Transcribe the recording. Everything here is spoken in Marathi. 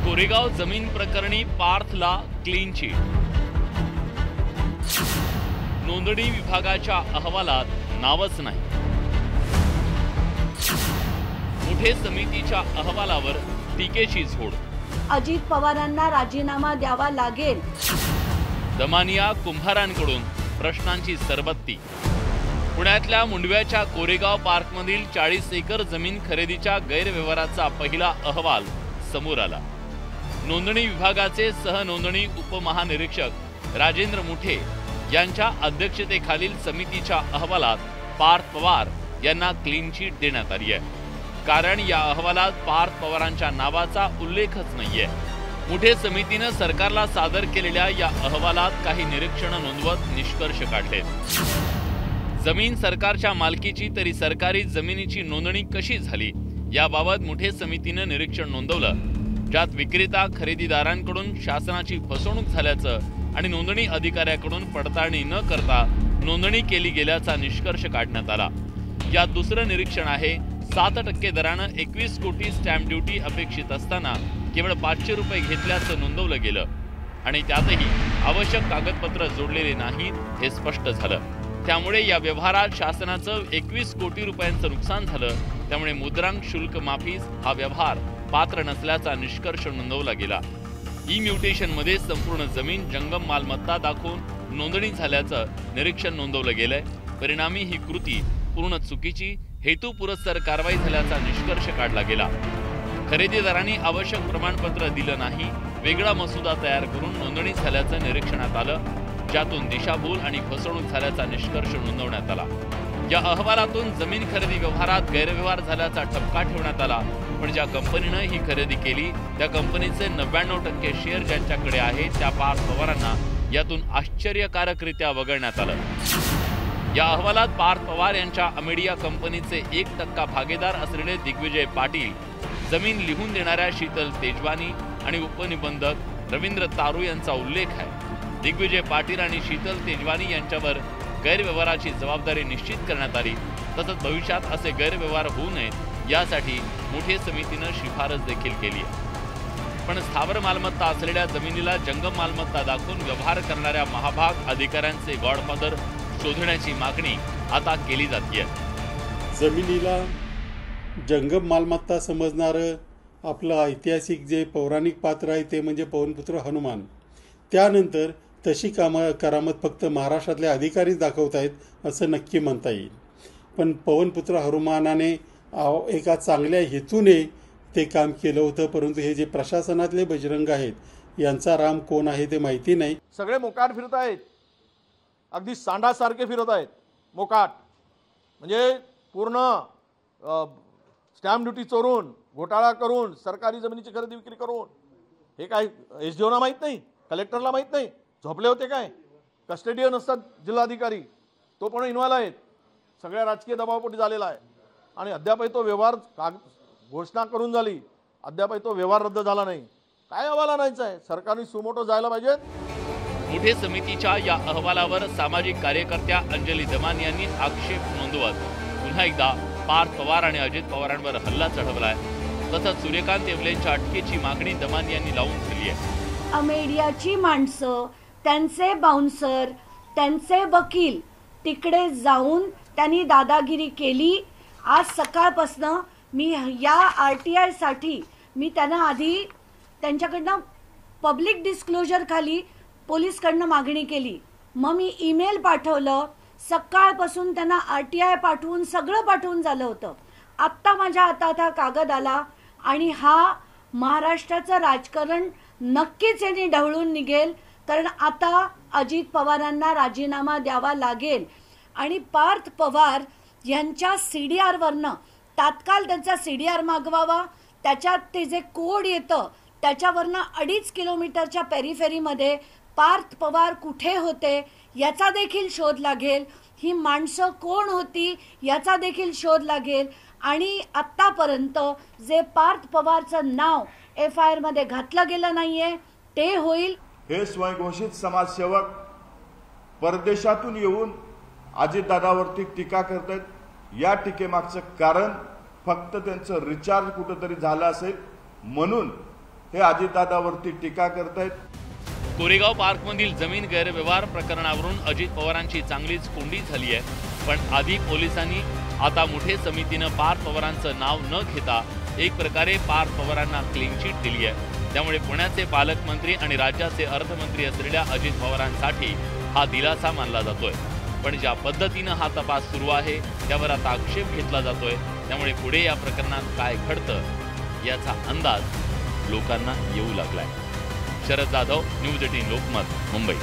कोरेगाव जमीन प्रकरणी पार्थला क्लीन चिट। नोंदणी विभागाच्या अहवालात नावच नाही। मुठे समितीच्या अहवालावर टीकेची झोड। अजित पवारांना राजीनामा द्यावा लागेल। दमानिया कुंभारांकडून प्रश्नांची सरबत्ती। पुण्यातल्या मुंडव्याच्या कोरेगाव पार्कमधील 40 एकर जमीन खरेदीच्या गैरव्यवहाराचा पहिला अहवाल समोर आला। नोंदणी विभागाचे सहनोंदणी उपमहानिरीक्षक राजेंद्र मुठे यांच्या अध्यक्षतेखालील समितीच्या अहवालात पार्थ पवार यांना क्लीन चिट देण्यात आली आहे। कारण या अहवालात पार्थ पवारांच्या नावाचा उल्लेखच नाहीये। मुठे समितीने सरकारला सादर केलेल्या या अहवालात काही निरीक्षण नोंदवत निष्कर्ष काढलेत। जमीन सरकारच्या मालकीची तरी सरकारी जमिनीची नोंदणी कशी झाली याबाबत मुठे समितीने निरीक्षण नोंदवलं, ज्यात विक्रेता खरेदीदारांकडून शासनाची फसवणूक झाल्याचं आणि नोंदणी अधिकाऱ्याकडून पडताळणी न करता नोंदणी केली गेल्याचा निष्कर्ष काढण्यात आला। यात दुसरं निरीक्षण आहे 7% दरानं 21 कोटी स्टॅम्प ड्युटी अपेक्षित असताना केवळ 500 रुपये घेतल्याचं नोंदवलं गेलं आणि त्यातही आवश्यक कागदपत्र जोडलेले नाहीत हे स्पष्ट झालं। त्यामुळे या व्यवहारात शासनाचं 21 कोटी रुपयांचं नुकसान झालं। त्यामुळे मुद्रांक शुल्क माफीस हा व्यवहार पात्र नसल्याचा निष्कर्ष नोंदवला गेला। ई म्युटेशनमध्ये संपूर्ण जमीन जंगम मालमत्ता दाखवून नोंदणी झाल्याचं निरीक्षण नोंदवलं गेलंय। परिणामी ही कृती पूर्ण चुकीची हेतुपुरस्सर कारवाई झाल्याचा निष्कर्ष काढला गेला। खरेदीदारांनी आवश्यक प्रमाणपत्र दिलं नाही, वेगळा मसुदा तयार करून नोंदणी झाल्याचं निरीक्षणात आलं, ज्यातून दिशाभूल आणि फसवणूक झाल्याचा निष्कर्ष नोंदवण्यात आला। या अहवालातून जमीन खरेदी व्यवहारात गैरव्यवहार झाल्याचा ठपका ठेवण्यात आला, पण ज्या कंपनीने ही खरेदी केली त्या कंपनीचे 99% शेअर ज्यांच्याकडे आहेत त्या पार्थ पवारांना यातून आश्चर्यकारकरित्या वगळण्यात आलं। या अहवालात पार्थ पवार यांच्या अमेडिया कंपनीचे 1% भागीदार असलेले दिग्विजय पाटील, जमीन लिहून देणाऱ्या शीतल तेजवानी आणि उपनिबंधक रवींद्र तारू यांचा उल्लेख आहे। दिग्विजय पाटील आणि शीतल तेजवानी यांच्यावर गैरव्यवहाराची जबाबदारी निश्चित करण्यात आली। तसंच भविष्यात असे गैरव्यवहार होऊ नयेत यासाठी मुठे समितीने शिफारस देखील केली आहे। पण स्थावर मालमत्ता असलेल्या जमिनीला जंगम मालमत्ता दाखवून व्यवहार करणाऱ्या महाभाग अधिकाऱ्यांचे गॉडफादर शोधण्याची मागणी आता केली जाते। जमिनीला जंगम मालमत्ता समजणारं आपलं ऐतिहासिक जे पौराणिक पात्र आहे ते म्हणजे पवनपुत्र हनुमान। त्यानंतर तशी करामत फक्त महाराष्ट्रातले अधिकारीच दाखवत आहेत असं नक्की म्हणता येईल। पण पवनपुत्र हनुमानाने एका चांगल्या हेतूने ते काम केलं होतं, परंतु हे जे प्रशासनातले बजरंग आहेत यांचा राम कोण आहे ते माहिती नाही। सगळे मोकाट फिरत आहेत, अगदी सांडासारखे फिरत आहेत। मोकाट म्हणजे पूर्ण स्टॅम्प ड्युटी चोरून, घोटाळा करून, सरकारी जमिनीची खरेदी विक्री करून। हे काय एसडीओना माहीत नाही, कलेक्टरला माहीत नाही, झोपले होते काय? कस्टडियन असतात जिल्हाधिकारी, तो पण इन्व्हॉल्व आहेत। सगळ्या राजकीय दबावापोटी झालेला आहे आणि अद्यापही तो व्यवहार घोषणा करून झाली, अद्यापही तो व्यवहार रद्द झाला नाही। काय अहवाल आणायचा आहे? सरकारने सुमोटो जायला पाहिजे। मुठे समितीच्या या अहवालावर सामाजिक कार्यकर्त्या अंजली दमान यांनी आक्षेप नोंदवत पुन्हा एकदा पार्थ पवार आणि अजित पवारांवर हल्ला चढवलाय। तसंच सूर्यकांत येवलेंच्या अटकेची मागणी दमान यांनी लावून धरली आहे। अमेडियाची माणसं, त्यांचे बाउन्सर, त्यांचे वकील तिकडे जाऊन त्यांनी दादागिरी केली। आज सकाळपासून मी या RTI साठी मी त्यांना आधी त्यांच्याकडनं पब्लिक डिस्क्लोजर खाली पोलीसकडनं मागणी केली, मग मी ईमेल पाठवलं, सकाळपासून त्यांना RTI पाठवून सगळं पाठवून झालं होतं। आत्ता माझ्या हातात हा कागद आला आणि हा महाराष्ट्राचं राजकारण नक्कीच यांनी ढवळून निघेल, कारण आता अजित पवारांना राजीनामा द्यावा लागेल आणि पार्थ पवार यांच्या CDR वरनं तात्काळ त्यांचा CDR मागवावा। त्याच्यात ते जे कोड येतं त्याच्यावरनं 2.5 किलोमीटरच्या पेरिफेरीमध्ये पार्थ पवार कुठे होते याचा देखील शोध लागेल, ही माणसं कोण होती याचा देखील शोध लागेल आणि आत्तापर्यंत जे पार्थ पवारचं नाव FIR मध्ये घातलं गेलं नाहीये ते होईल। हे स्वयंघोषित समाजसेवक परदेशातून येऊन अजितदादावरती टीका करतात। या टीकेमागचं कारण फक्त त्यांचं रिचार्ज कुठेतरी झालं असेल म्हणून हे अजितदादावरती टीका करतायत। कोरेगाव पार्कमधील जमीन गैरव्यवहार प्रकरणावरून अजित पवारांची चांगलीच कोंडी झाली आहे। पण आधी पोलिसांनी आता मुठे समितीनं पार्थ पवारांचं नाव न घेता एक प्रकारे पार्थ पवारांना क्लीन चिट दिली आहे। त्यामुळे पुण्याचे पालकमंत्री आणि राज्याचे अर्थमंत्री असलेल्या अजित पवारांसाठी हा दिलासा मानला जातोय। पण ज्या पद्धतीनं हा तपास सुरू आहे त्यावर आता आक्षेप घेतला जातोय। त्यामुळे पुढे या प्रकरणात काय घडतं याचा अंदाज लोकांना येऊ लागलाय। शरद जाधव, न्यूज 18 लोकमत, मुंबई।